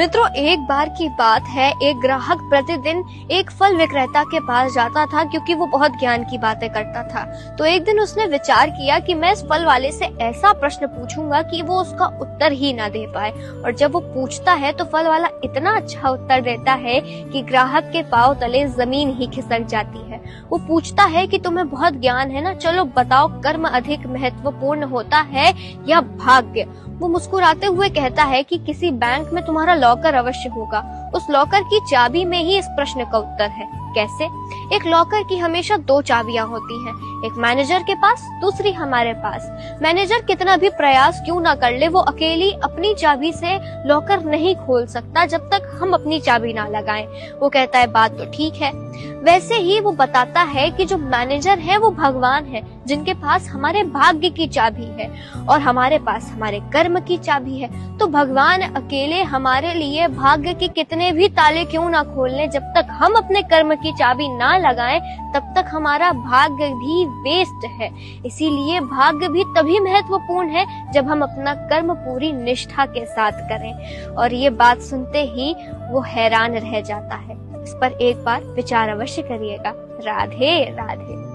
मित्रों, एक बार की बात है, एक ग्राहक प्रतिदिन एक फल विक्रेता के पास जाता था क्योंकि वो बहुत ज्ञान की बातें करता था। तो एक दिन उसने विचार किया कि मैं इस फल वाले से ऐसा प्रश्न पूछूंगा कि वो उसका उत्तर ही ना दे पाए। और जब वो पूछता है तो फल वाला इतना अच्छा उत्तर देता है कि ग्राहक के पांव तले जमीन ही खिसक जाती है। वो पूछता है कि तुम्हें बहुत ज्ञान है ना, चलो बताओ, कर्म अधिक महत्वपूर्ण होता है या भाग्य? वो मुस्कुराते हुए कहता है कि किसी बैंक में तुम्हारा लॉकर अवश्य होगा। उस लॉकर की चाबी में ही इस प्रश्न का उत्तर है। कैसे? एक लॉकर की हमेशा दो चाबियां होती हैं, एक मैनेजर के पास, दूसरी हमारे पास। मैनेजर कितना भी प्रयास क्यों ना कर ले, वो अकेली अपनी चाबी से लॉकर नहीं खोल सकता जब तक हम अपनी चाबी ना लगाएं। वो कहता है बात तो ठीक है। वैसे ही वो बताता है कि जो मैनेजर है वो भगवान है, जिनके पास हमारे भाग्य की चाबी है और हमारे पास हमारे कर्म की चाबी है। तो भगवान अकेले हमारे लिए भाग्य के कितने भी ताले क्यों ना खोल लें, जब तक हम अपने कर्म की चाबी ना लगाएं तब तक हमारा भाग्य भी वेस्ट है। इसीलिए भाग्य भी तभी महत्वपूर्ण है जब हम अपना कर्म पूरी निष्ठा के साथ करें। और ये बात सुनते ही वो हैरान रह जाता है। इस पर एक बार विचार अवश्य करिएगा। राधे राधे।